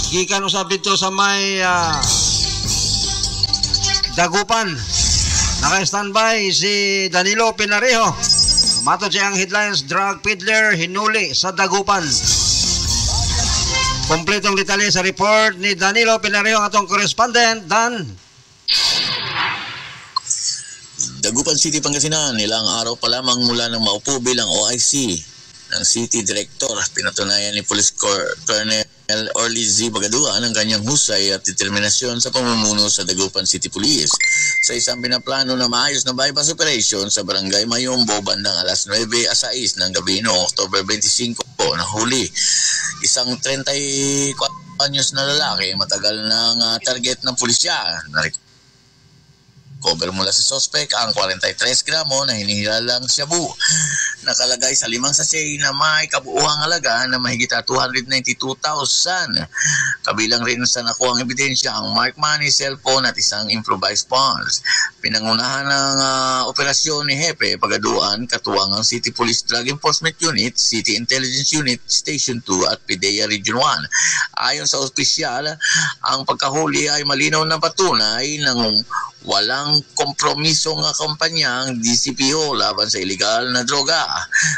gikan usab dito sa may Dagupan. Naka-standby si Danilo Pinarejo. Matod siya ang headlines, drug peddler hinuli sa Dagupan. Kompletong detalye sa report ni Danilo Pinarejo, atong correspondent Dan. Dagupan City, Pangasinan, ilang araw pa lamang mula nang maupo bilang OIC ng City Director. Pinatunayan ni Police Colonel Orly Z. Bagaduan ang kanyang husay at determinasyon sa pamumuno sa Dagupan City Police sa isang pinaplano na maayos na bypass operation sa Barangay Mayombo bandang alas 9:06 ng gabi noong October 25 na huli. Isang 34 anyos na lalaki matagal ng target ng pulisya. Cover mula sa suspect ang 43 gramo na hinihilalang shabu. Nakalagay sa 5 sachet na may kabuuang halaga na mahigit 292,000. Kabilang rin sa nakuhang ebidensya ang marked money, cellphone at isang improvised funds. Pinangunahan ng operasyon ni Hepe Pagaduan, katuwang ang City Police Drug Enforcement Unit, City Intelligence Unit, Station 2 at PIDEA Region 1. Ayon sa opisyal, ang pagkahuli ay malinaw na patunay ng walang kompromisong kampanya ang DCPO laban sa ilegal na droga.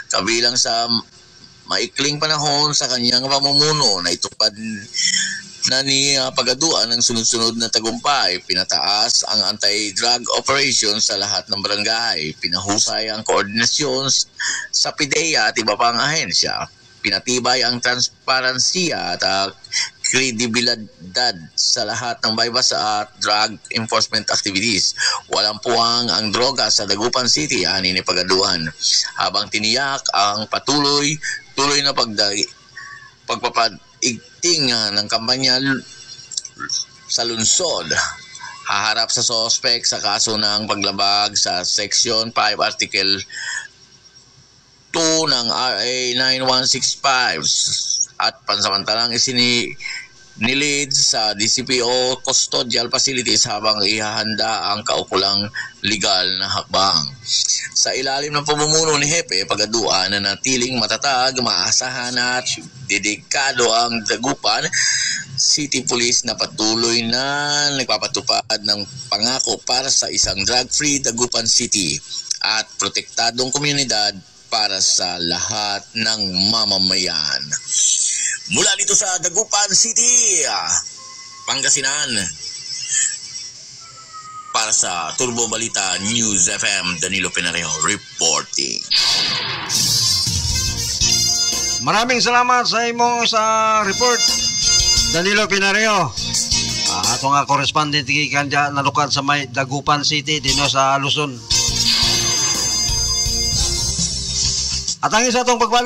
Kabilang sa maikling panahon sa kanyang pamumuno na itupad na ni Pagaduan ang sunod-sunod na tagumpay. Pinataas ang anti-drug operation sa lahat ng barangay. Pinahusay ang koordinasyon sa PIDEA at iba pang ahensya. Pinatibay ang transparensiya at kredibilidad sa lahat ng bypass at drug enforcement activities. Walang puwang ang droga sa Dagupan City, ani ni Pagaduan. Habang tiniyak ang tuloy na pagpapaigting ng kampanya sa lungsod, haharap sa suspect sa kaso ng paglabag sa Section 5 Article 2 ng RA 9165 at pansamantalang nilid sa DCPO custodial facilities habang ihahanda ang kaukulang legal na hakbang. Sa ilalim ng pamumuno ni Hepe Pagaduan na natiling matatag, maasahan at dedikado ang Dagupan City Police na patuloy na nagpapatupad ng pangako para sa isang drug-free Dagupan City at protektadong komunidad para sa lahat ng mamamayan. Mula dito sa Dagupan City, Pangasinan, para sa Turbo Balita News FM, Danilo Pinarejo reporting. Maraming salamat sa imong sa report, Danilo Pinarejo. Ato nga correspondent gikan diya nalukad sa may Dagupan City dino sa Luzon. At ang isa itong pagbalik